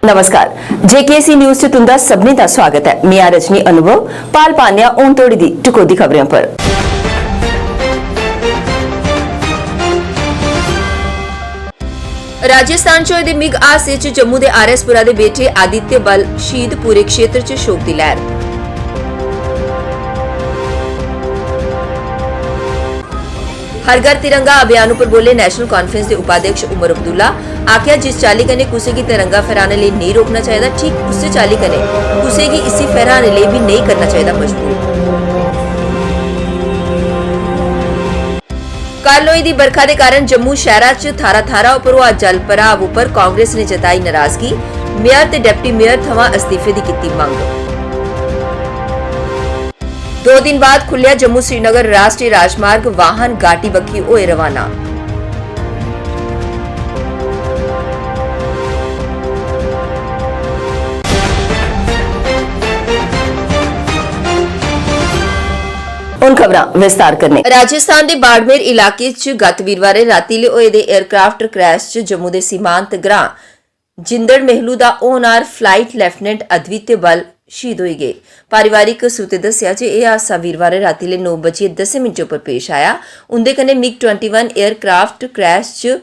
नमस्कार JKC news से तुंदा सबनी का स्वागत है। मैं रजनी अनुभव पाल पान्या ऊन तोड़ी दी टुकोदी खबरों पर। राजस्थान चो दे मिग आसे च जम्मू दे आरएसपुरा दे बेटे आदित्य बल शहीद पूरे क्षेत्र च शोक दी लहर। हर घर तिरंगा अभियान पर बोले नेशनल कॉन्फ्रेंस के उपाध्यक्ष उमर अब्दुल्ला। आख्या जिस चाली कने कुसे की तिरंगा फहराने लिए नहीं रोकना चाहिए, ठीक उसी चाली कने कुसे की इसी फहराने लिए भी नहीं करना चाहिए मजबूर। कल होई दी बरखा के कारण जम्मू शहर च थारा थारा उपर हुआ जल भराव उपर कांग्रेस ने जताई नाराजगी। मेयर ते डिप्टी मेयर थमां अस्तीफे की कीती मंग। 2 दिन बाद खुलिया जम्मू श्रीनगर राष्ट्रीय राजमार्ग, वाहन घाटी बक्खी होए रवाना। उन खबरां विस्तार करने। राजस्थान के बाड़मेर इलाके च गत वीरवारे रातीले होए दे एयरक्राफ्ट क्रैश च जम्मू के सीमांत ग्रां जिंदड़ मेहलू का ओनर फ्लाइट लेफ्टिनेंट अद्वितीय बल शहीद हो गए। पारिवारिक सूत्रे दस्सिया जे यह हादसा वीरवारे रातीले 9:10 पर पेश आया। उंदे कन्नै MiG-21 एयरक्राफ्ट क्रैश च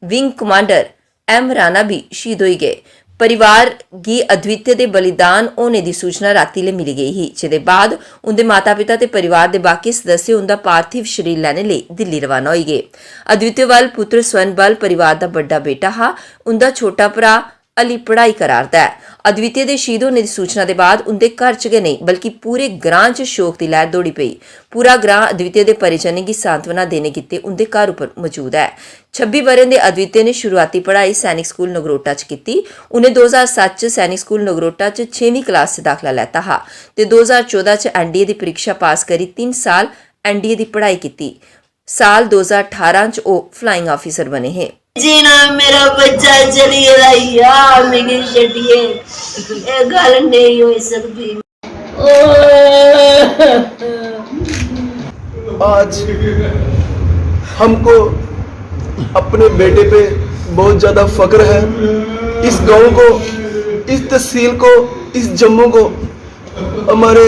विंग कमांडर M राणा भी शहीद हो गए। परिवार गी अद्वितीय दे बलिदान होने की सूचना रातीले मिली गई ही, जिहदे बाद उनके माता पिता ते परिवार के बाकी सदस्य उनका पार्थिव शरीर लैने लिए दिल्ली रवाना हो गए। अद्वितीय बल पुत्र स्वर्ण बल परिवार का बड़ा बेटा हा। उनका छोटा भरा अली पढ़ाई करारदा है। अद्वितीय दे शहीद होने की सूचना के बाद उनके घर च गै नहीं बल्कि पूरे ग्रां च शोक की लहर दौड़ी पई। पूरा ग्रां अद्वितीय दे परिजनें की सांत्वना देने गित्ते उनके घर उपर मौजूद है। 26 ब'रें दे अद्वितीय ने शुरुआती पढ़ाई सैनिक स्कूल नगरोटा च कीती। उन्हें 2007 च सैनिक स्कूल नगरोटा च 6वीं क्लास च दाखला लैता हा ते 2014 च एनडीए की परीक्षा पास करी 3 साल एनडीए की पढ़ाई की। साल 2018 च ओ फ्लाइंग ऑफिसर बने हैं। जीना मेरा बच्चा चली गया मेरी छड़िए ये गल नहीं हो सकती। आज हमको अपने बेटे पे बहुत ज़्यादा फख्र है। इस गांव को, इस तहसील को, इस जम्मू को हमारे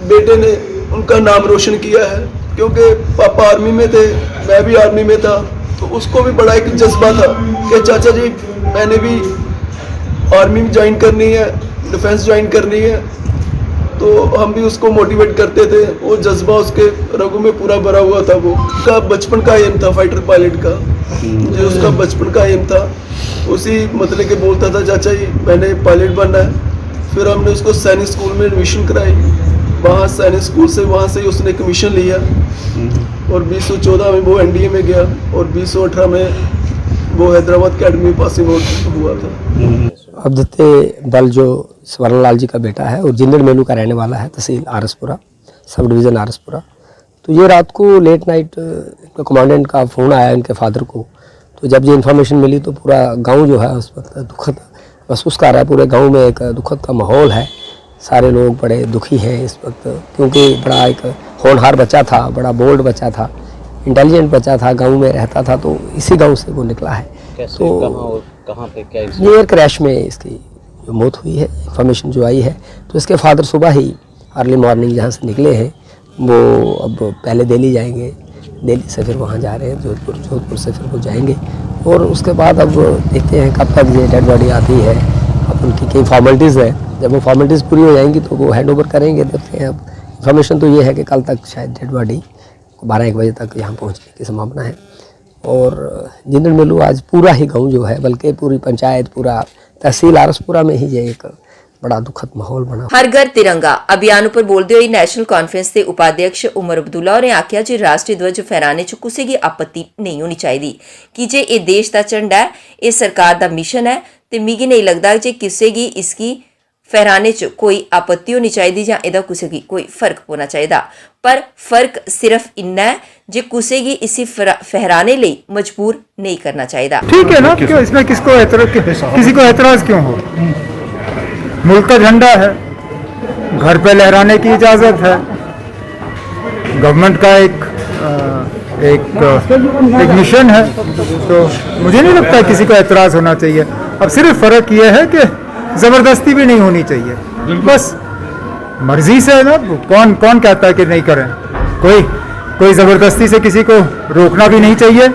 बेटे ने उनका नाम रोशन किया है। क्योंकि पापा आर्मी में थे, मैं भी आर्मी में था, तो उसको भी बड़ा एक जज्बा था कि चाचा जी मैंने भी आर्मी में ज्वाइन करनी है, डिफेंस ज्वाइन करनी है। तो हम भी उसको मोटिवेट करते थे। वो जज्बा उसके रगों में पूरा भरा हुआ था। वो उसका बचपन का एम था फाइटर पायलट का, जो उसका बचपन का एम था। उसी मतलब के बोलता था चाचा जी मैंने पायलट बनना है। फिर हमने उसको सैनिक स्कूल में एडमिशन कराई। वहाँ सैनिक स्कूल से वहाँ से उसने कमीशन लिया और 2014 में वो एनडीए में गया और 2018 में वो हैदराबाद अकेडमी पासिंग आउट हुआ था। अद्वितीय बल जो स्वर्णलाल जी का बेटा है और जिंदड़ मेलू का रहने वाला है, तहसील आरएसपुरा, सब डिवीज़न आरएसपुरा। तो ये रात को लेट नाइट कमांडेंट का फ़ोन आया इनके फादर को। तो जब ये इन्फॉर्मेशन मिली तो पूरा गांव जो है उस वक्त दुखद महसूस कर रहा है। पूरे गांव में एक दुखद का माहौल है। सारे लोग बड़े दुखी हैं इस वक्त, क्योंकि बड़ा एक होनहार बच्चा था, बड़ा बोल्ड बच्चा था, इंटेलिजेंट बच्चा था, गांव में रहता था। तो इसी गांव से वो निकला है। तो कहाँ पे क्या ये एयर क्रैश में इसकी जो मौत हुई है, इन्फॉर्मेशन जो आई है। तो इसके फादर सुबह ही अर्ली मॉर्निंग जहाँ से निकले हैं वो अब पहले दिल्ली जाएंगे, दिल्ली से फिर वहाँ जा रहे हैं जोधपुर से फिर वो जाएंगे। और उसके बाद अब देखते हैं कब तक ये डेड बॉडी आती है। अब उनकी कई फॉर्मेलिटीज़ है, जब वो फॉर्मेलिटीज़ पूरी हो जाएंगी तो वो हैंड ओवर करेंगे। देखते हैं। अब इन्फॉर्मेशन तो ये है कि कल तक शायद डेड बॉडी 12-1 बजे तक यहाँ पहुँचने की संभावना है। और जिंदड़ मेलू आज पूरा ही गांव जो है, बल्कि पूरी पंचायत, पूरा तहसील आरएसपुरा में ही ये एक बड़ा दुखद माहौल बना। हर घर तिरंगा अभियान पर बोलते हुए नेशनल कॉन्फ्रेंस के उपाध्यक्ष उमर अब्दुल्ला और आख्या जी राष्ट्रीय ध्वज फहराने च कुसे की आपत्ति नहीं होनी चाहिए कि जे ये देश का झंडा है, ये सरकार का मिशन है। तो मिगी नहीं लगता जे किसी की इसकी फहराने च कोई आपत्ति होनी चाहिए या इहदा कुसे की कोई फर्क होना चाहिए। पर फर्क सिर्फ इन्ना है जे कुसे की इसी फहराने लिए मजबूर नहीं करना चाहिए। ठीक है ना, क्यों इसमें किसी को एतराज क्यों हो? मुल्क का झंडा है, घर पे लहराने की इजाजत है। गवर्नमेंट का एक मिशन है, तो मुझे नहीं लगता किसी को एतराज होना चाहिए। अब सिर्फ फ़र्क ये है कि ज़बरदस्ती भी नहीं होनी चाहिए, बस मर्जी से है ना, कौन कौन कहता है कि नहीं करें, कोई ज़बरदस्ती से किसी को रोकना भी नहीं चाहिए,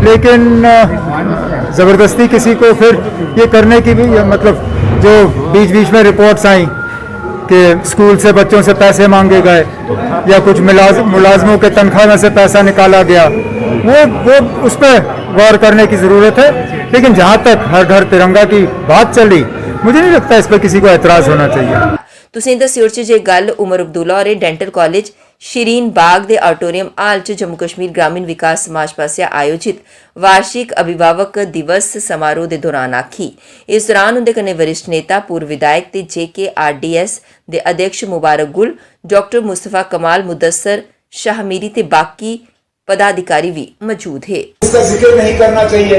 लेकिन ज़बरदस्ती किसी को फिर ये करने की भी, मतलब जो बीच बीच में रिपोर्ट्स आई कि स्कूल से बच्चों से पैसे मांगे गए या कुछ मुलाजमों के तनख्वाह में से पैसा निकाला गया, वो उस पर गौर करने की ज़रूरत है। लेकिन जहाँ तक हर घर तिरंगा की बात चल रही, मुझे नहीं लगता इस पर किसी को एतराज़ होना चाहिए। ਤੁਸੀਂ ਦੱਸਿਓ ਚ ਜੇ ਗੱਲ ਉਮਰ ਅਬਦੁੱਲਾ ਔਰ ਡੈਂਟਲ ਕਾਲਜ ਸ਼ੀਰੀਨ ਬਾਗ ਦੇ ਆਡੀਟੋਰੀਅਮ ਹਾਲ ਚ ਜੰਮੂ ਕਸ਼ਮੀਰ ਗ੍ਰਾਮੀਣ ਵਿਕਾਸ ਸਮਾਜ ਪਾਸਿਆ ਆਯੋਜਿਤ ਵਾਰਸ਼ਿਕ ਅਭਿਭਾਵਕ ਦਿਵਸ ਸਮਾਰੋਹ ਦੇ ਦੌਰਾਨ ਆਖੀ। ਇਸ ਦੌਰਾਨ ਉਹਦੇ ਕਨੇ ਵਰਿਸ਼ਠ ਨੇਤਾ ਪੂਰਵ ਵਿਧਾਇਕ ਤੇ JKRDS ਦੇ ਅਧਿਕਸ਼ ਮੁਬਾਰਕ ਗੁਲ, ਡਾਕਟਰ ਮੁਸਤਫਾ ਕਮਾਲ, ਮੁਦੱਸਰ शाहमीरी ते बाकी पदाधिकारी भी मौजूद है। इसका जिक्र नहीं करना चाहिए,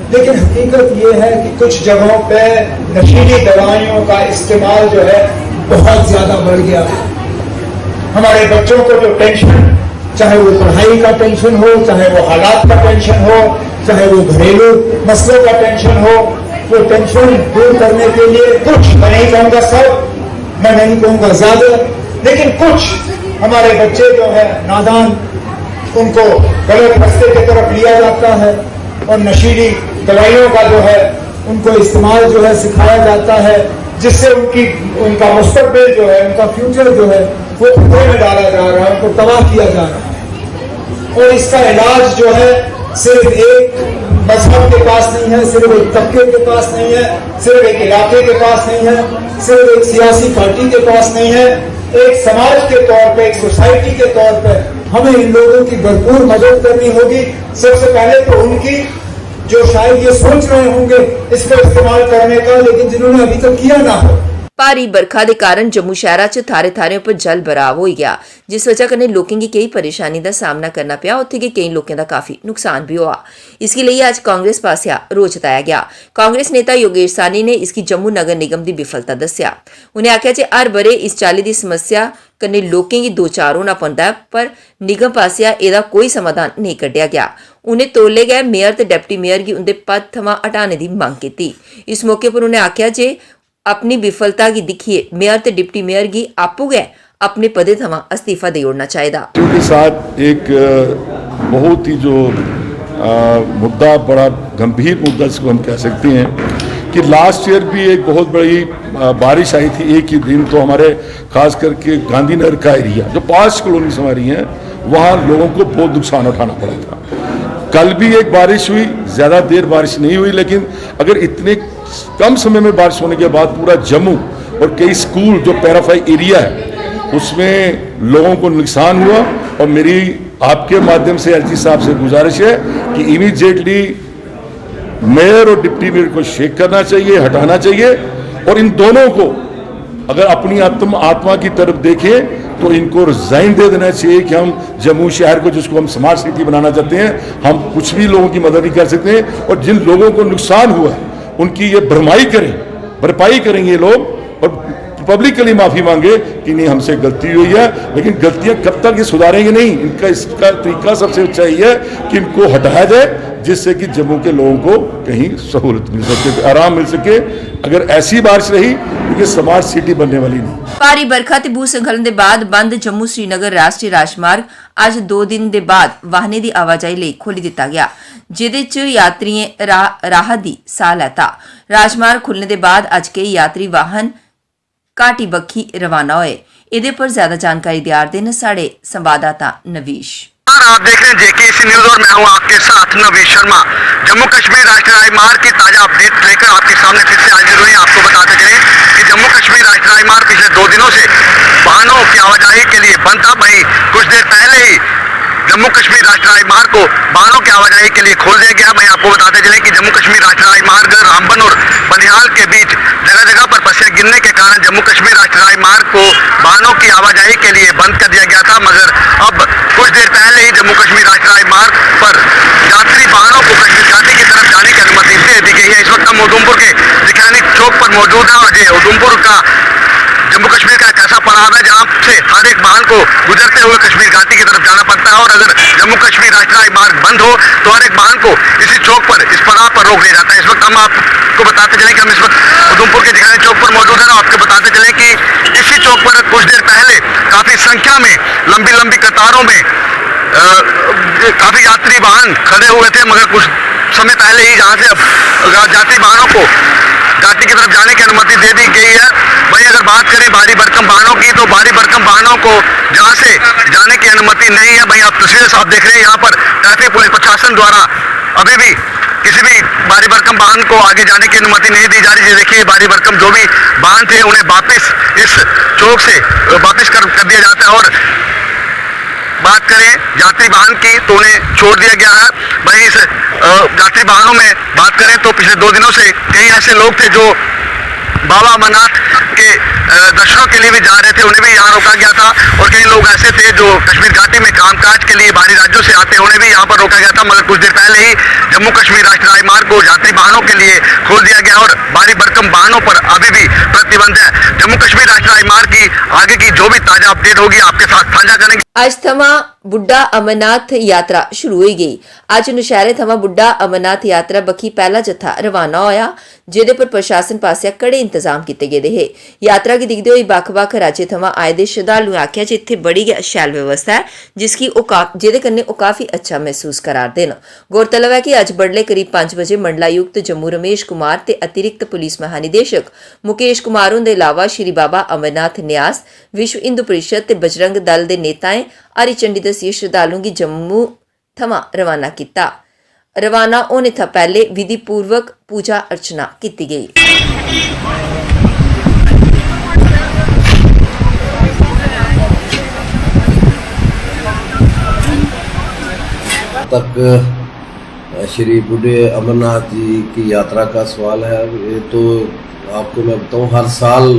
लेकिन हकीकत ये है कि कुछ जगहों पे नशीली दवाइयों का इस्तेमाल जो है बहुत ज्यादा बढ़ गया है। हमारे बच्चों को जो टेंशन, चाहे वो पढ़ाई का टेंशन हो, चाहे वो हालात का टेंशन हो, चाहे वो घरेलू मसलों का टेंशन हो, वो टेंशन दूर करने के लिए कुछ, मैं नहीं कहूँगा सब, मैं नहीं कहूँगा ज्यादा, लेकिन कुछ हमारे बच्चे जो है नादान, उनको गलत रास्ते की तरफ लिया जाता है और नशीली दवाइयों का जो है उनको इस्तेमाल जो है सिखाया जाता है, जिससे उनका मुस्तकबिल जो है, उनका फ्यूचर जो है वो खतरे में डाला जा रहा है, उनको तबाह किया जा रहा है। और इसका इलाज जो है सिर्फ एक मजहब के पास नहीं है, सिर्फ एक तबके के पास नहीं है, सिर्फ एक इलाके के पास नहीं है, सिर्फ एक सियासी पार्टी के पास नहीं है। एक समाज के तौर पे, एक सोसाइटी के तौर पे हमें इन लोगों की भरपूर मदद करनी होगी। सबसे पहले तो उनकी जो शायद ये सोच रहे होंगे इसका इस्तेमाल करने का, लेकिन जिन्होंने अभी तक किया ना हो। ਭਾਰੀ ਬਰਖਾ ਦੇ ਕਾਰਨ ਜੰਮੂ ਸ਼ਹਿਰਾ 'ਚ ਥਾਰੇ ਉੱਪਰ ਜਲ ਭਰਾਵ ਹੋ ਗਿਆ, ਜਿਸ ਵਜ੍ਹਾ ਕਰਨੇ ਲੋਕਾਂ ਦੀ ਕਈ ਪਰੇਸ਼ਾਨੀ ਦਾ ਸਾਹਮਣਾ ਕਰਨਾ ਪਿਆ। ਉੱਥੇ ਕਿ ਕਈ ਲੋਕਾਂ ਦਾ ਕਾਫੀ ਨੁਕਸਾਨ ਵੀ ਹੋਇਆ। ਇਸ ਲਈ ਅੱਜ ਕਾਂਗਰਸ ਪਾਸਿਆ ਰੋਸ ਜਤਾਇਆ ਗਿਆ। ਕਾਂਗਰਸ ਨੇਤਾ ਯੋਗੇਸ਼ ਸਾਨੀ ਨੇ ਇਸ की जम्मू नगर निगम की विफलता दस्या। उन्हें आख्या जे हर बरे इस चाली की समस्या कन्ने लोकें गी दो चार होना पौंदा है, पर निगम पासिया एदा कोई समाधान नहीं कड्ढिया गया। उन्हें तोले गए मेयर ते डिप्टी मेयर गी उनके पद थमां हटाने की मांग की। इस मौके पर उन्हें आख्या जे अपनी विफलता की दिखिए मेयर ते डिप्टी मेयर की आपू गए अपने पदे थमां अस्तीफा दे ओड़ना चाहिए। के साथ एक बहुत ही जो मुद्दा, बड़ा गंभीर मुद्दा जिसको हम कह सकते हैं कि लास्ट ईयर भी एक बहुत बड़ी बारिश आई थी एक ही दिन, तो हमारे खास करके गांधीनगर का एरिया जो 5 कॉलोनीज हमारी हैं वहाँ लोगों को बहुत नुकसान उठाना पड़ा था। कल भी एक बारिश हुई, ज़्यादा देर बारिश नहीं हुई, लेकिन अगर इतने कम समय में बारिश होने के बाद पूरा जम्मू और कई स्कूल जो पैराफाई एरिया है उसमें लोगों को नुकसान हुआ। और मेरी आपके माध्यम से एलजी साहब से गुजारिश है कि इमीडिएटली मेयर और डिप्टी मेयर को शेक करना चाहिए, हटाना चाहिए, और इन दोनों को अगर अपनी आत्मा की तरफ देखें तो इनको रिजाइन दे देना चाहिए कि हम जम्मू शहर को, जिसको हम स्मार्ट सिटी बनाना चाहते हैं, हम कुछ भी लोगों की मदद नहीं कर सकते हैं। और जिन लोगों को नुकसान हुआ है उनकी ये भरपाई करेंगे ये लोग, और पब्लिकली माफ़ी मांगे कि नहीं हमसे गलती हुई है। लेकिन गलतियां कब तक ये सुधारेंगे नहीं, इसका तरीका सबसे अच्छा ये है कि इनको हटाया जाए, जिससे कि जम्मू के लोगों को कहीं सहूलत मिल सके, आराम मिल सके। अगर ऐसी बारिश रही तो ये स्मार्ट सिटी बनने वाली नहीं। ਭਾਰੀ ਬਰਖਾ ਤੇ ਭੂ ਸਕਲਨ ਦੇ ਬਾਅਦ ਬੰਦ ਜੰਮੂ ਸ਼੍ਰੀਨਗਰ ਰਾਸ਼ਟਰੀ ਰਾਜਮਾਰਗ ਅੱਜ 2 ਦਿਨ ਦੇ ਬਾਅਦ ਵਾਹਨਾਂ ਦੀ ਆਵਾਜਾਈ ਲਈ ਖੋਲ੍ਹ ਦਿੱਤਾ ਗਿਆ, ਜਿਹਦੇ 'ਚ ਯਾਤਰੀਆਂ ਰਾਹਤ ਦੀ ਸਾਹ ਲੈਤਾ। ਰਾਜਮਾਰਗ ਖੁੱਲ੍ਹਣ ਦੇ ਬਾਅਦ ਅੱਜ ਕਈ ਯਾਤਰੀ ਵਾਹਨ ਘਾਟੀ ਬੱਖੀ रवाना होए। ਇਹਦੇ पर ज्यादा जानकारी दिया देन साढ़े संवाददाता नवीश। आप देख रहे हैं JKC न्यूज और मैं हूं आपके साथ नवीश शर्मा। जम्मू कश्मीर राष्ट्रीय राजमार्ग की ताजा अपडेट लेकर आपके सामने फिर से हाजिर हुए। आपको बताते चले कि जम्मू कश्मीर राष्ट्रीय राजमार्ग पिछले 2 दिनों से वाहनों की आवाजाही के लिए बंद था। वहीं कुछ देर पहले ही जम्मू कश्मीर राष्ट्रीय राजमार्ग को वाहनों की आवाजाही के लिए खोल दिया गया। वहीं आपको बताते चले कि जम्मू कश्मीर राष्ट्रीय राजमार्ग रामबन और बनिहाल के बीच जगह जगह पर पस्सियां गिरने के कारण जम्मू कश्मीर राष्ट्रीय राजमार्ग को वाहनों की आवाजाही के लिए बंद कर दिया गया था। मगर अब कुछ देर पहले ही जम्मू कश्मीर राष्ट्रीय राजमार्ग पर यात्री वाहनों को कश्मीर घाटी की तरफ जाने की अनुमति दे दी गई है। इस वक्त हम उधमपुर के जिक्रानी चौक पर मौजूद हैं और ये उधमपुर का जम्मू कश्मीर का एक ऐसा पड़ाव है जहाँ से हर एक वाहन को गुजरते हुए कश्मीर घाटी की तरफ जाना पड़ता है, और अगर जम्मू कश्मीर राष्ट्रीय राजमार्ग बंद हो तो हर एक वाहन को इसी चौक पर, इस पड़ाव पर रोक दिया जाता है। इस वक्त हम आपको बताते चले कि हम इस वक्त उधमपुर के जिगानी चौक पर मौजूद है, आपको बताते चले कि इसी चौक पर कुछ देर पहले काफी संख्या में लंबी लंबी कतारों में काफी यात्री वाहन खड़े हुए थे, मगर कुछ समय पहले ही जहाँ से यात्री वाहनों को घाटी की तरफ जाने की अनुमति दे दी गई है। वहीं अगर बात करें भारी भरकम वाहनों की, तो भारी भरकम वाहनों को जहाँ से जाने की अनुमति नहीं है। वहीं आप तस्वीरें साफ देख रहे हैं, यहाँ पर ट्रैफिक पुलिस प्रशासन द्वारा अभी भी किसी भी भारी भरकम वाहन को आगे जाने की अनुमति नहीं दी जा रही है। देखिए, भारी भरकम जो भी वाहन थे उन्हें वापस इस चौक से वापस कर दिया जाता है, और बात करें यात्री वाहन की तो उन्हें छोड़ दिया गया है। वहीं इस यात्री वाहनों में बात करें तो पिछले 2 दिनों से कई ऐसे लोग थे जो बाबा अमरनाथ के दर्शनों के लिए भी जा रहे थे, उन्हें भी यहाँ रोका गया था, और कई लोग ऐसे थे जो कश्मीर घाटी में कामकाज के लिए बाहरी राज्यों से आते हैं, उन्हें भी यहाँ पर रोका गया था। मगर कुछ देर पहले ही जम्मू कश्मीर राष्ट्रीय राजमार्ग को यात्री वाहनों के लिए खोल दिया गया, और भारी भरकम वाहनों पर अभी भी प्रतिबंध है। जम्मू कश्मीर राष्ट्रीय राजमार्ग की आगे की जो भी ताजा अपडेट होगी आपके साथ साझा करेंगे। ਅੱਜ ਥਮਾਂ ਬੁੱਢਾ ਅਮਰਨਾਥ ਯਾਤਰਾ ਸ਼ੁਰੂ ਹੋਈ ਗਈ। ਅੱਜ ਨੁਸ਼ਹਿਰੇ ਥਮਾਂ ਬੁੱਢਾ ਅਮਰਨਾਥ ਯਾਤਰਾ ਬਖੀ ਪਹਿਲਾ ਜੱਥਾ ਰਵਾਨਾ ਹੋਇਆ, ਜਿਹਦੇ ਪਰ ਪ੍ਰਸ਼ਾਸਨ ਪਾਸਿਆ ਕੜੇ ਇੰਤਜ਼ਾਮ ਕੀਤੇ ਗਏ ਦੇ। यात्रा की दिखते हुए ਵੱਖ-ਵੱਖ राज्य थमां आए दे श्रद्धालु आख्या जी इत्थे बड़ी शैल व्यवस्था है, जिसकी ਜਿਹਦੇ कन्नै ਉਹ काफी अच्छा महसूस करार देन। गौरतलब है कि अज बडले करीब 5 बजे मंडलायुक्त जम्मू रमेश कुमार ते अतिरिक्त पुलिस महानिदेशक मुकेश कुमार हुंदे इलावा श्री बाबा अमरनाथ न्यास, विश्व हिंदू परिषद ते बजरंग दल दे नेताएं हरी झंडी दस्सिए श्रद्धालुओं की जम्मू थमां रवाना किया। रवाना होने था पहले विधि पूर्वक पूजा अर्चना की गई। तक श्री बूढ़े अमरनाथ जी की यात्रा का सवाल है। ये तो आपको मैं बताऊं, हर साल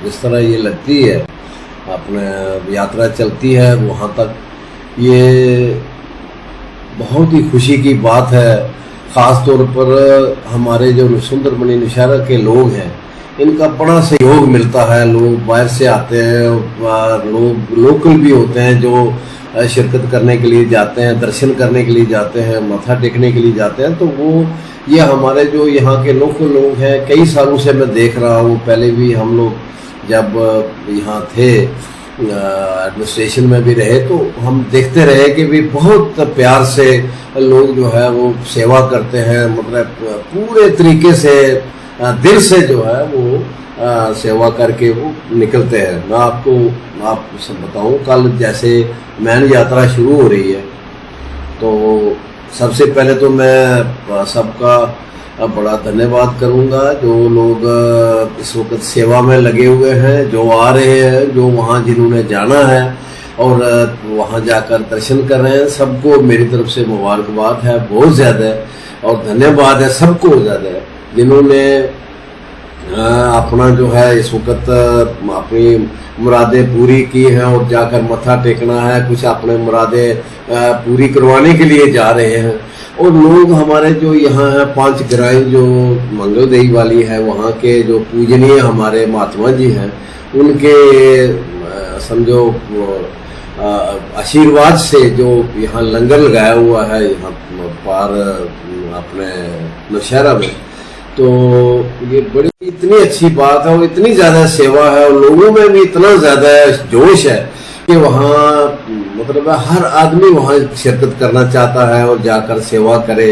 जिस तरह ये लगती है, अपने यात्रा चलती है वहाँ तक, ये बहुत ही खुशी की बात है। ख़ास तौर पर हमारे जो सुंदरबनी नौशहरा के लोग हैं, इनका बड़ा सहयोग मिलता है। लोग बाहर से आते हैं, लोग लोकल भी होते हैं जो शिरकत करने के लिए जाते हैं, दर्शन करने के लिए जाते हैं, माथा टेकने के लिए जाते हैं। तो वो ये हमारे जो यहाँ के लोकल लोग हैं, कई सालों से मैं देख रहा हूँ। पहले भी हम लोग जब यहाँ थे, एडमिनिस्ट्रेशन में भी रहे, तो हम देखते रहे कि भी बहुत प्यार से लोग जो है वो सेवा करते हैं। मतलब पूरे तरीके से दिल से जो है वो सेवा करके वो निकलते हैं। मैं आपको सब बताऊं, कल जैसे मैन यात्रा शुरू हो रही है, तो सबसे पहले तो मैं सबका बड़ा धन्यवाद करूंगा जो लोग इस वक्त सेवा में लगे हुए हैं, जो आ रहे हैं, जो वहाँ जिन्होंने जाना है और वहाँ जाकर दर्शन कर रहे हैं। सबको मेरी तरफ से मुबारकबाद है, बहुत ज़्यादा, और धन्यवाद है सबको ज़्यादा जिन्होंने अपना जो है इस वक्त अपनी मुरादें पूरी की हैं और जाकर मत्था टेकना है, कुछ अपने मुरादें पूरी करवाने के लिए जा रहे हैं। और लोग हमारे जो यहाँ हैं, 5 ग्राई जो मंगलदेई वाली है, वहाँ के जो पूजनीय हमारे महात्मा जी हैं, उनके समझो आशीर्वाद से जो यहाँ लंगर लगाया हुआ है यहाँ पार अपने नौशहरा में, तो ये बड़ी इतनी अच्छी बात है और इतनी ज़्यादा सेवा है, और लोगों में भी इतना ज़्यादा जोश है कि वहाँ मतलब हर आदमी वहाँ शिरकत करना चाहता है और जाकर सेवा करे,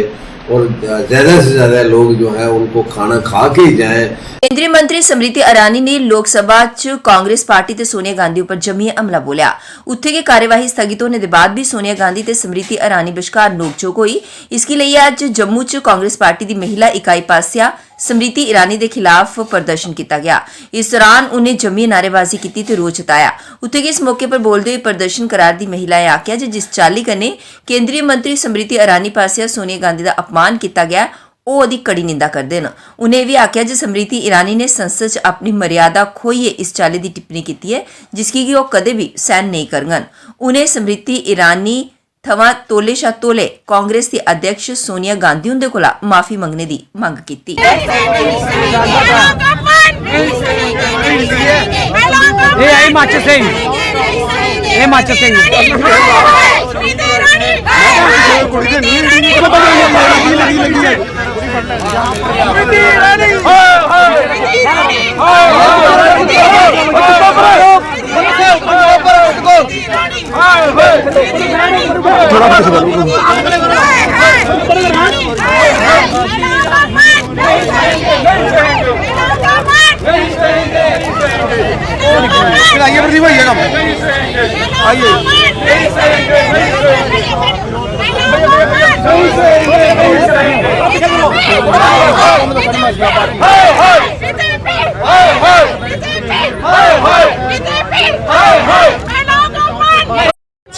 और ज़्यादा से ज़्यादा लोग जो है उनको खाना खा के जाएं। केंद्रीय मंत्री स्मृति ईरानी ने लोकसभा च कांग्रेस पार्टी ते सोनिया गांधी उपर जम्मी हमला बोलिया। उत्थे की कार्यवाही स्थगित होने के बाद भी सोनिया गांधी ते स्मृति ईरानी विचकार नोकझोंक हुई। इसके लिए अज जम्मू च कांग्रेस पार्टी की महिला इकाई पासिया स्मृति ईरानी के खिलाफ प्रदर्शन किया गया। इस दौरान उन्हें जम्मी नारेबाजी की ते रोष जताया। उत्थे के इस मौके पर बोलते हुए प्रदर्शन करार दी महिलाएं आख्या जिस चाली कन्ने केंद्रीय मंत्री स्मृति ईरानी पासिया सोनिया गांधी का अपमान किया गया, वो ओदी कड़ी निंदा करते हैं। उन्हें भी आख्या जी स्मृति ईरानी ने संसद च अपनी मर्यादा खोईए इस चाली की टिप्पणी की है, जिसकी कि वह कदे भी सहन नहीं करगन। उन्हें स्मृति ईरानी थमां तोले शा तोले कांग्रेस की अध्यक्ष सोनिया गांधी उनके कोला माफी मंगने की मंग की।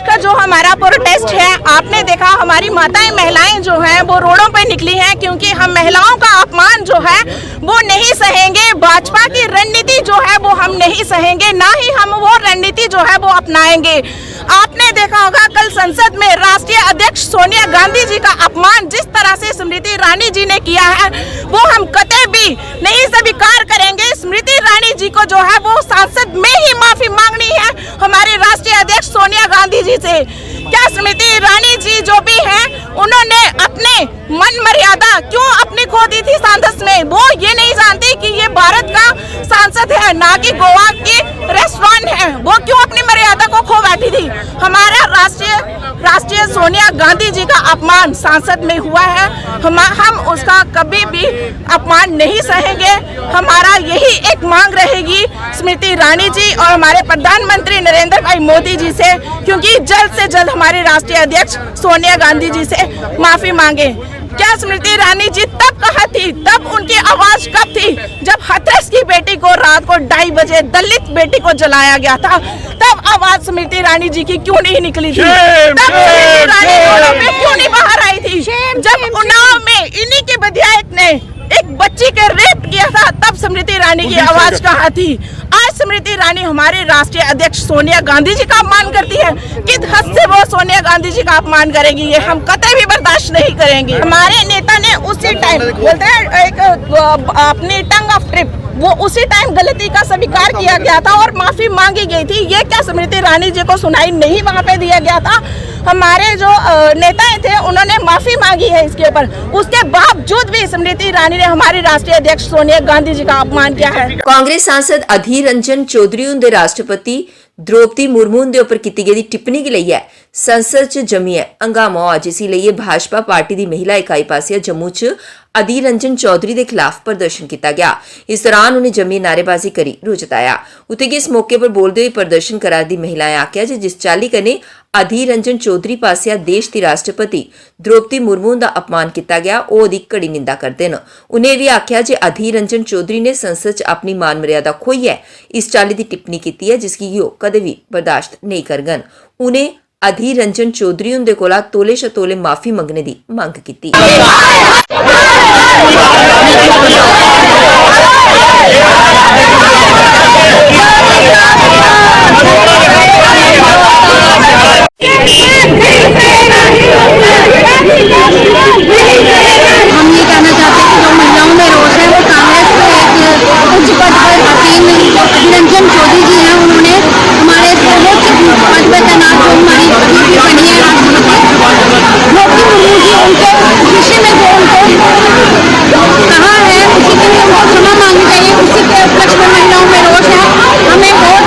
का जो हमारा प्रोटेस्ट है, आपने देखा हमारी माताएं महिलाएं जो हैं वो रोडों पे निकली हैं, क्योंकि हम महिलाओं का अपमान जो है वो नहीं सहेंगे। भाजपा की रणनीति जो है वो हम नहीं सहेंगे, ना ही हम वो रणनीति जो है वो अपनाएंगे। आपने देखा होगा कल संसद में राष्ट्रीय अध्यक्ष सोनिया गांधी जी का अपमान जिस तरह से स्मृति ईरानी जी ने किया है, वो हम कतई भी नहीं स्वीकार करेंगे। स्मृति ईरानी जी को जो है वो संसद में ही माफी मांगनी है हमारे राष्ट्रीय अध्यक्ष सोनिया गांधी जी से। क्या स्मृति ईरानी जी जो भी हैं, उन्होंने अपने मन मर्यादा क्यों अपनी खो दी थी सांसद में? वो ये नहीं जानती कि ये भारत का सांसद है, ना कि गोवा की रेस्टोरेंट है। वो क्यों अपनी मर्यादा को खो बैठी थी? हमारा राष्ट्रीय सोनिया गांधी जी का अपमान सांसद में हुआ है, हम उसका कभी भी अपमान नहीं सहेंगे। हमारा यही एक मांग रहेगी स्मृति ईरानी जी और हमारे प्रधानमंत्री नरेंद्र भाई मोदी जी से, क्योंकि जल्द से जल्द हमारे राष्ट्रीय अध्यक्ष सोनिया गांधी जी से माफी मांगे। क्या स्मृति ईरानी जी तब कहा थी, तब उनकी आवाज कब थी जब हाथरस की बेटी को रात को 2:30 बजे दलित बेटी को जलाया गया था? तब आवाज स्मृति ईरानी जी की क्यों नहीं निकली थी? तब स्मृति ईरानी रोडों पे क्यों नहीं बाहर आई थी? जब उन्नाव में इन्हीं के विधायक ने एक बच्ची के रेप किया था, तब स्मृति ईरानी की आवाज कहाँ थी? आज स्मृति ईरानी हमारे राष्ट्रीय अध्यक्ष सोनिया गांधी जी का अपमान करती है। किस हद से वो सोनिया गांधी जी का अपमान करेगी, ये हम कतई भी बर्दाश्त नहीं करेंगे। हमारे नेता ने उसी टाइम बोलते हैं एक अपनी टंग ऑफ ट्रिप, वो उसी टाइम गलती का स्वीकार किया गया था और माफी मांगी गई थी। ये क्या स्मृति ईरानी जी को सुनाई नहीं वहाँ पे दिया गया था? हमारे जो नेताएं थे उन्होंने माफी मांगी है इसके ऊपर, उसके बावजूद भी स्मृति ईरानी ने हमारी राष्ट्रीय अध्यक्ष सोनिया गांधी जी का अपमान किया है। कांग्रेस सांसद अधीर रंजन चौधरी उनके राष्ट्रपति द्रौपदी मुर्मू उनके उपर की गई टिप्पणी के लिए संसद च जमी है हंगामा हुआ, जिसलिए भाजपा पार्टी की महिला इकाई पासिया जम्मू च अधीर रंजन चौधरी के खिलाफ प्रदर्शन किया गया। इस दौरान उन्हें जमी नारेबाजी करी रू जताया। उत्ते इस मौके पर बोलते हुए प्रदर्शन करा दी महिलाएं आख्या जिस चाली कने अधीर रंजन चौधरी पासिया देश की राष्ट्रपति द्रौपदी मुर्मू का अपमान किया गया, वो ओदी कड़ी निंदा करते हैं। उन्हें भी आख्या जे अधीर रंजन चौधरी ने संसद च अपनी मान मर्यादा खोई है, इस चाली की टिप्पणी की है जिसकी वो कदे भी बर्दाश्त नहीं करगन। उन्हें अधीर रंजन चौधरी उनके कोला तोले शतोले माफी मंगने की मांग की। हम ये कहना चाहते हैं कि जो महिलाओं में रोष है वो कांग्रेस के एक उच्च पद पर अधीर रंजन चौधरी जी हैं, उन्होंने हमारे सर्वोच्च पद पर तैनात जो हमारी अभी बनी है द्रौपदी मुर्मू जी, उनके विषय में जो उनको कहा है उसी के लिए उनको क्षमा मांगनी चाहिए। उसी के उपलक्ष्य में महिलाओं में रोष है। हमें बहुत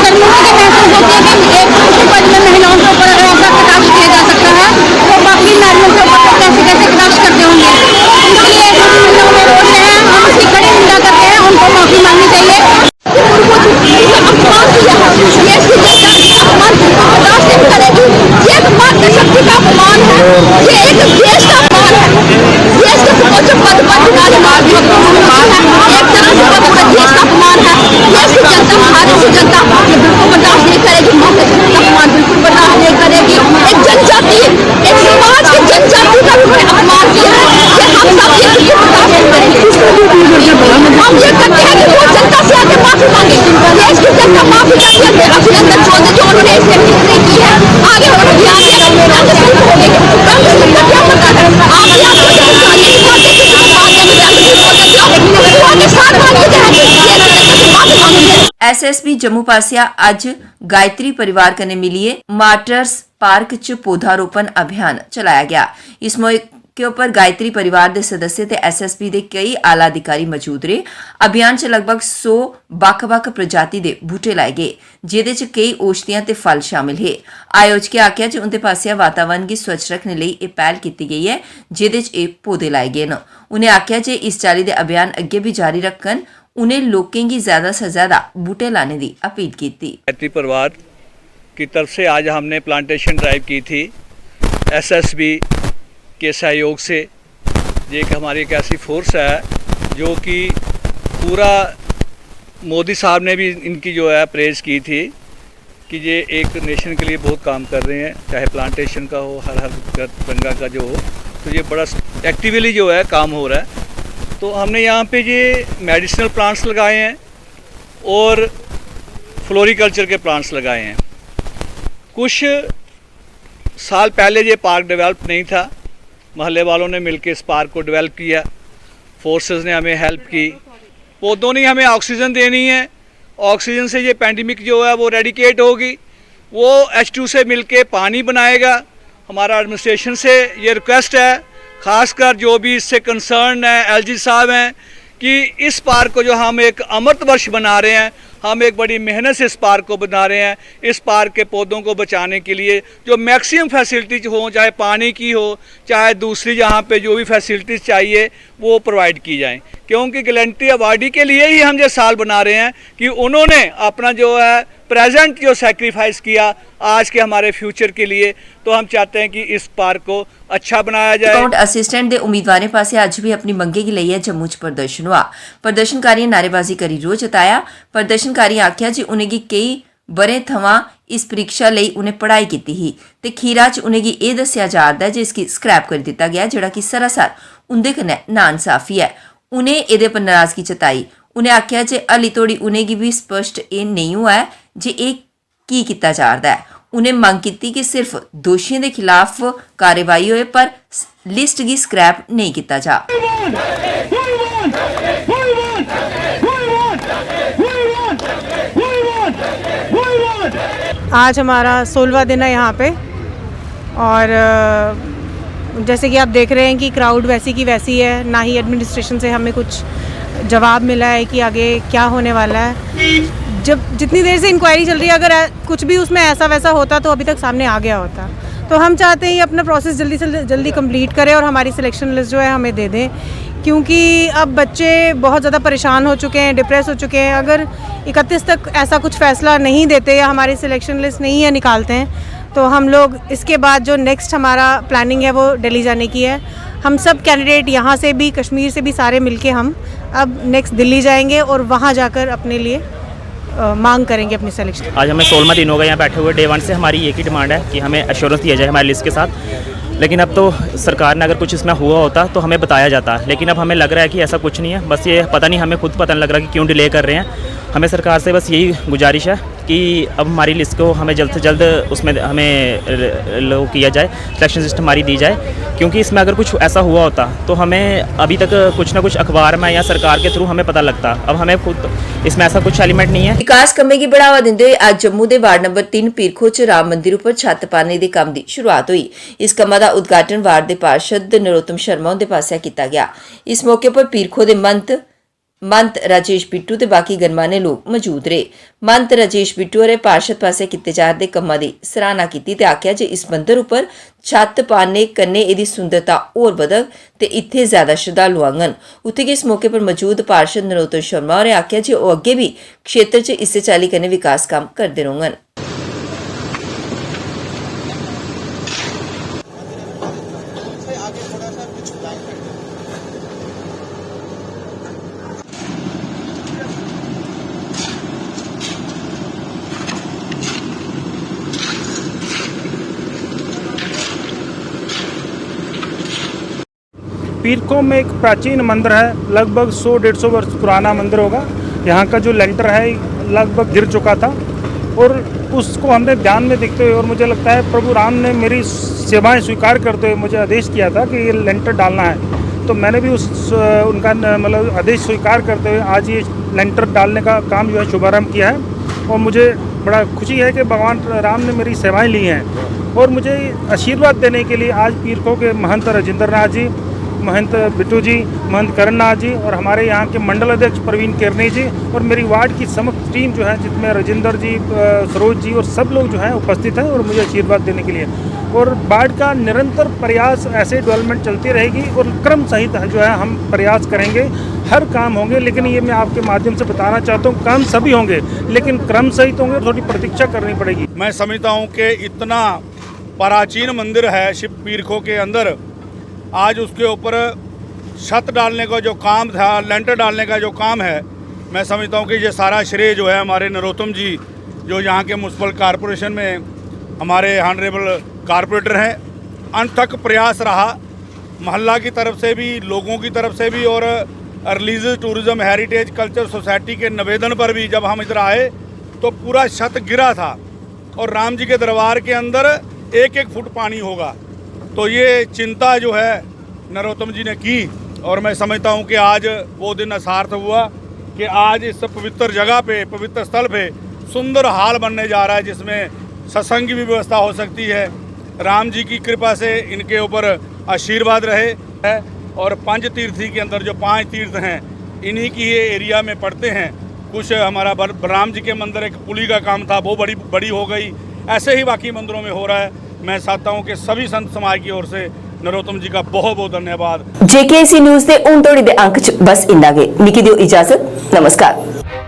शर्मिंदगी महसूस होती है कि एक उच्च पद में महिलाओं के ऊपर अगर ऐसा कटाक्ष किया जा सकता है तो बाकी नारियों के ऊपर कैसे कैसे कटाक्ष करते होंगे। इसलिए हम महिलाओं में रोष है, हम उसकी कड़ी निंदा करते हैं, उनको माफी मांगनी चाहिए। जनता बिल्कुल बर्दाश्त नहीं करेगी, बिल्कुल बर्दाश्त नहीं करेगी। एसएसपी जम्मू पासिया अज गायत्री परिवार कन्नै मिलिए मार्टर्स पार्क च पौधारोपण अभियान चलाया गया। इस मौके उपर गायत्री परिवार के सदस्य ते एसएसपी के कई आला अधिकारी मौजूद रहे। अभियान च लगभग 100 बक्ख-बक्ख प्रजाति के बूटे लाए गए, जिहदे च कई औषधियां ते फल शामिल है। आयोजकें आख्या जे उंदे पासिया वातावरण की स्वच्छ रखने लई यह पहल की गई है, जिहदे च एह पौधे लाए गए न। उन्हें आख्या जे इस चाली के अभियान अगे भी जारी रखन। उन्हें लोगों की ज्यादा से ज्यादा बूटे लाने की अपील की थी। गायत्री परिवार की तरफ से आज हमने प्लांटेशन ड्राइव की थी एसएसबी के सहयोग से। ये एक हमारी एक ऐसी फोर्स है जो कि पूरा मोदी साहब ने भी इनकी जो है प्रेज़ की थी कि ये एक नेशन के लिए बहुत काम कर रहे हैं, चाहे प्लांटेशन का हो, हर तिरंगा का जो हो, तो ये बड़ा एक्टिवली जो है काम हो रहा है। तो हमने यहाँ पे ये मेडिसिनल प्लांट्स लगाए हैं और फ्लोरिकल्चर के प्लांट्स लगाए हैं। कुछ साल पहले ये पार्क डेवलप नहीं था, महल्ले वालों ने मिलकर इस पार्क को डेवलप किया, फोर्सेस ने हमें हेल्प की, पौधों ने हमें ऑक्सीजन देनी है। ऑक्सीजन से ये पैंडमिक जो है वो रेडिकेट होगी, वो H2 से मिलके पानी बनाएगा। हमारा एडमिनिस्ट्रेशन से ये रिक्वेस्ट है, ख़ासकर जो भी इससे कंसर्न है LG साहब हैं, कि इस पार्क को जो हम एक अमृत वर्ष बना रहे हैं, हम एक बड़ी मेहनत से इस पार्क को बना रहे हैं। इस पार्क के पौधों को बचाने के लिए जो मैक्सिमम फैसिलिटीज़ हो, चाहे पानी की हो, चाहे दूसरी जहाँ पे जो भी फैसिलिटीज़ चाहिए वो प्रोवाइड की जाएं। क्योंकि गैलेंट्री अवार्डी के लिए ही हम ये साल बना रहे हैं कि उन्होंने अपना जो है प्रेजेंट जो सेक्रीफाइस किया आज के हमारे फ्यूचर के लिए, तो हम चाहते हैं कि इस पार्क को अच्छा बनाया जाए। अकाउंट असिस्टेंट के उम्मीदवारों पास अज भी अपनी मंगे की लई जम्मू च प्रदर्शन हुआ। प्रदर्शनकारियों नारेबाजी करी रोज जताया। प्रदर्शनकारी आख्या जी उन्हें कई बरे थमां इस परीक्षा लई उन्हें पढ़ाई की ही ते खीरा च उन्हें यह दस्सिया जा रहा है जे इसकी स्क्रैप कर दिता गया, जिहड़ा कि सरासर उंदे कन्नै नाइंसाफी है। उन्हें एदे पर नाराजगी जताई। उन्हें आख्या जे हली तोड़ी उन्हें भी स्पष्ट ये नहीं हुआ है जे एक की किया जा रहा है। उन्हें मांग की कि सिर्फ दोषियों के खिलाफ कार्रवाई होए पर लिस्ट की स्क्रैप नहीं किया जा। आज हमारा 16वां दिन है यहाँ पे, और जैसे कि आप देख रहे हैं कि क्राउड वैसी की वैसी है। ना ही एडमिनिस्ट्रेशन से हमें कुछ जवाब मिला है कि आगे क्या होने वाला है। जब जितनी देर से इंक्वायरी चल रही है, अगर कुछ भी उसमें ऐसा वैसा होता तो अभी तक सामने आ गया होता। तो हम चाहते हैं अपना प्रोसेस जल्दी से जल्दी कंप्लीट करें और हमारी सिलेक्शन लिस्ट जो है हमें दे दें, क्योंकि अब बच्चे बहुत ज़्यादा परेशान हो चुके हैं, डिप्रेस हो चुके हैं। अगर 31 तक ऐसा कुछ फ़ैसला नहीं देते या हमारी सिलेक्शन लिस्ट नहीं है निकालते हैं, तो हम लोग इसके बाद जो नेक्स्ट हमारा प्लानिंग है वो दिल्ली जाने की है। हम सब कैंडिडेट यहाँ से भी, कश्मीर से भी सारे मिलके हम अब नेक्स्ट दिल्ली जाएंगे और वहाँ जाकर अपने लिए मांग करेंगे अपनी सिलेक्शन। आज हमें 16वां दिन हो गया यहाँ बैठे हुए। डे 1 से हमारी एक ही डिमांड है कि हमें एश्योरेंस दिया जाए हमारी लिस्ट के साथ। लेकिन अब तो सरकार ने अगर कुछ इसमें हुआ होता तो हमें बताया जाता, लेकिन अब हमें लग रहा है कि ऐसा कुछ नहीं है। बस ये पता नहीं, हमें खुद पता नहीं लग रहा कि क्यों डिले कर रहे हैं। हमें सरकार से बस यही गुजारिश है कि अब हमारी लिस्ट को हमें जल्द से जल्द उसमें हमें लो किया जाए, सिलेक्शन लिस्ट हमारी दी जाए, क्योंकि इसमें अगर कुछ ऐसा हुआ होता तो हमें अभी तक कुछ ना कुछ अखबार में या सरकार के थ्रू हमें पता लगता। अब हमें खुद इसमें ऐसा कुछ एलिमेंट नहीं है। विकास कम्में की बढ़ावा देंदे हुए आज जम्मू के वार्ड नंबर 3 पीरखो च राम मंदिर उपर छत पाने के काम की शुरुआत हुई। इस कम्मा का उद्घाटन वार्ड के पार्षद नरोत्तम शर्मा उनके पासिया किया गया। इस मौके पर पीरखो के मंत राजेश बिट्टू ते बाकी गणमान्य लोग मौजूद रहे। मंत राजेश बिट्टू होरें पार्षद पासे किए जा रहे कम्मां दी सराहना की ते आख्या जे इस मंदिर उपर छत पाने कन्नै इहदी सुंदरता होर बधग ते इत्थे ज्यादा श्रद्धालु आंगन। उत्थे इस मौके पर मौजूद पार्षद नरोत्तम शर्मा होरें आख्या जे ओह अगे भी क्षेत्र च इस्सै चाल्ली कन्नै विकास काम करदे रौह्ङन। पीरखो में एक प्राचीन मंदिर है, लगभग 100-150 वर्ष पुराना मंदिर होगा। यहाँ का जो लेंटर है लगभग गिर चुका था, और उसको हमने ध्यान में देखते हुए, और मुझे लगता है प्रभु राम ने मेरी सेवाएं स्वीकार करते हुए मुझे आदेश किया था कि ये लेंटर डालना है। तो मैंने भी उनका मतलब आदेश स्वीकार करते हुए आज ये लेंटर डालने का काम जो है शुभारम्भ किया है। और मुझे बड़ा खुशी है कि भगवान राम ने मेरी सेवाएं ली हैं और मुझे आशीर्वाद देने के लिए आज पीरखो के महंत राजेंद्र नाथ जी, महंत बिट्टू जी, महंत करण नाथ जी और हमारे यहाँ के मंडल अध्यक्ष प्रवीण केरनी जी और मेरी वार्ड की समस्त टीम जो है, जिसमें राजेंद्र जी, सरोज जी और सब लोग जो हैं उपस्थित हैं और मुझे आशीर्वाद देने के लिए। और वार्ड का निरंतर प्रयास, ऐसे डेवलपमेंट चलती रहेगी और क्रम सहित जो है हम प्रयास करेंगे, हर काम होंगे। लेकिन ये मैं आपके माध्यम से बताना चाहता हूँ, काम सभी होंगे लेकिन क्रम सहित होंगे और थोड़ी प्रतीक्षा करनी पड़ेगी। मैं समझता हूँ कि इतना प्राचीन मंदिर है शिव पीरखो के अंदर, आज उसके ऊपर छत डालने का जो काम था, लेंटर डालने का जो काम है, मैं समझता हूँ कि ये सारा श्रेय जो है हमारे नरोत्तम जी, जो यहाँ के म्यूनसिपल कॉरपोरेशन में हमारे ऑनरेबल कारपोरेटर हैं। अंत तक प्रयास रहा, मोहल्ला की तरफ से भी, लोगों की तरफ से भी और religious tourism heritage culture society के निवेदन पर भी जब हम इधर आए तो पूरा छत गिरा था और राम जी के दरबार के अंदर 1-1 फुट पानी होगा। तो ये चिंता जो है नरोत्तम जी ने की और मैं समझता हूँ कि आज वो दिन सार्थ हुआ कि आज इस पवित्र जगह पे, पवित्र स्थल पे सुंदर हाल बनने जा रहा है, जिसमें सत्संग की भी व्यवस्था हो सकती है। राम जी की कृपा से इनके ऊपर आशीर्वाद रहे है। और पंच तीर्थी के अंदर जो 5 तीर्थ हैं, इन्हीं की ये एरिया में पड़ते हैं। कुछ हमारा बलराम जी के मंदिर एक पुली का काम था, वो बड़ी हो गई। ऐसे ही बाकी मंदिरों में हो रहा है। मैं चाहता हूँ कि सभी संत समाज की ओर से नरोत्तम जी का बहुत बहुत धन्यवाद। JKC न्यूज़ ਦੇ ਹੁਣ ਤੋੜੀ ਦੇ ਅੰਕ 'ਚ ਬਸ ਇੰਨਾ ਹੀ। ਨਿੱਕੀ ਦਿਓ ਇਜਾਜ਼ਤ। ਨਮਸਕਾਰ।